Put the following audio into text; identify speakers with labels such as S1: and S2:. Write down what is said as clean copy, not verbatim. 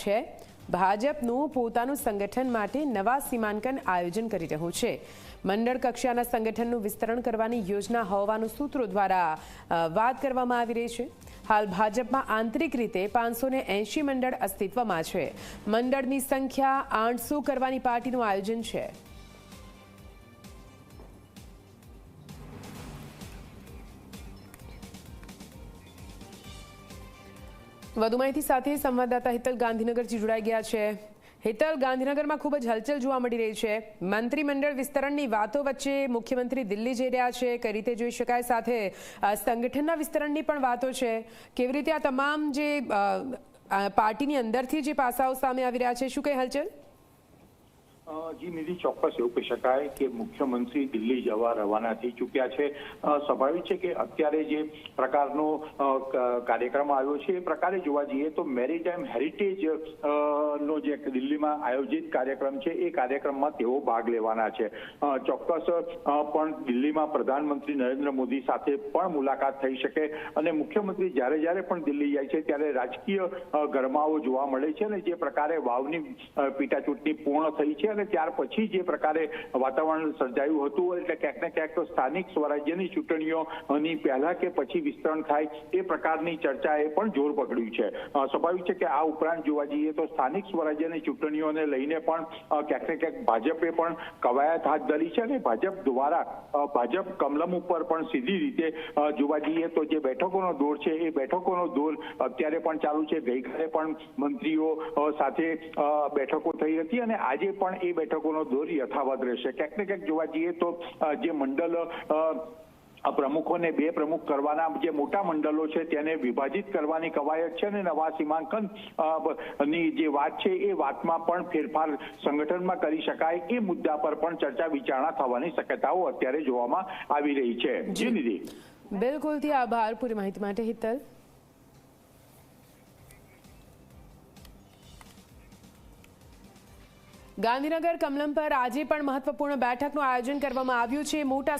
S1: છે। ભાજપનું પોતાનું સંગઠન માટે નવા સીમાંકન આયોજન કરી રહ્યું છે। મંડળ કક્ષાના સંગઠનનું વિસ્તરણ કરવાની યોજના હોવાનું સૂત્રો દ્વારા વાત કરવામાં આવી રહી છે। હાલ ભાજપમાં આંતરિક રીતે 580 મંડળ અસ્તિત્વમાં છે। મંડળની સંખ્યા 800 કરવાની પાર્ટીનું આયોજન છે। વધુ માહિતી સાથે સંવાદદાતા હિતલ ગાંધીનગરથી જોડાઈ ગયા છે। હિતલ, ગાંધીનગરમાં ખૂબ જ હલચલ જોવા મળી રહી છે। મંત્રીમંડળ વિસ્તરણની વાતો વચ્ચે મુખ્યમંત્રી દિલ્હી જઈ રહ્યા છે, કઈ રીતે જોઈ શકાય, સાથે સંગઠનના વિસ્તરણની પણ વાતો છે। કેવી રીતે આ તમામ જે પાર્ટીની અંદરથી જે પાસાઓ સામે આવી રહ્યા છે, શું કઈ હલચલ?
S2: જી નિધિ, ચોક્કસ એવું કહી શકાય કે મુખ્યમંત્રી દિલ્હી જવા રવાના થઈ ચૂક્યા છે। સ્વાભાવિક છે કે અત્યારે જે પ્રકારનો કાર્યક્રમ આવ્યો છે એ પ્રકારે જોવા જઈએ તો મેરીટાઈમ હેરિટેજ નો જે દિલ્હીમાં આયોજિત કાર્યક્રમ છે એ કાર્યક્રમમાં તેઓ ભાગ લેવાના છે। ચોક્કસ પણ દિલ્હીમાં પ્રધાનમંત્રી નરેન્દ્ર મોદી સાથે પણ મુલાકાત થઈ શકે અને મુખ્યમંત્રી જ્યારે પણ દિલ્હી જાય છે ત્યારે રાજકીય ગરમાવો જોવા મળે છે અને જે પ્રકારે વાવની પેટા ચૂંટણી પૂર્ણ થઈ છે અને ત્યાર પછી જે પ્રકારે વાતાવરણ સર્જાયું હતું એટલે ક્યાંક ને ક્યાંક સ્થાનિક સ્વરાજ્યની ચૂંટણીઓની પહેલા કે પછી વિસ્તરણ થાય એ પ્રકારની ચર્ચાએ પણ જોર પકડ્યું છે। સ્વાભાવિક છે કે આ ઉપરાંત જોવા જઈએ તો સ્થાનિક સ્વરાજ્યની ચૂંટણીઓને લઈને પણ ક્યાંક ને ક્યાંક ભાજપે પણ કવાયત હાથ ધરી છે અને ભાજપ દ્વારા ભાજપ કમલમ ઉપર પણ સીધી રીતે જોવા જઈએ તો જે બેઠકોનો દોર છે એ બેઠકોનો દોર અત્યારે પણ ચાલુ છે। ગઈકાલે પણ મંત્રીઓ સાથે બેઠકો થઈ હતી અને આજે પણ એ બેઠકોનો દોર યથાવત રહેશે। ક્યાંક ને ક્યાંક જોવા જઈએ તો જે મંડળ પ્રમુખોને 2 પ્રમુખ કરવાના જે મોટા મંડળો છે તેને વિભાજિત કરવાની કવાયત છે અને નવા સીમાંકન ની જે વાત છે એ વાતમાં પણ ફેરફાર સંગઠનમાં કરી શકાય એ મુદ્દા પર પણ ચર્ચા વિચારણા થવાની શક્યતાઓ અત્યારે જોવામાં આવી રહી છે। જી નિધિ,
S1: બિલકુલથી આભાર પૂરી માહિતી માટે હિતલ। ગાંધીનગર કમલમ પર આજે પણ મહત્વપૂર્ણ બેઠકનું આયોજન કરવામાં આવ્યું છે। મોટા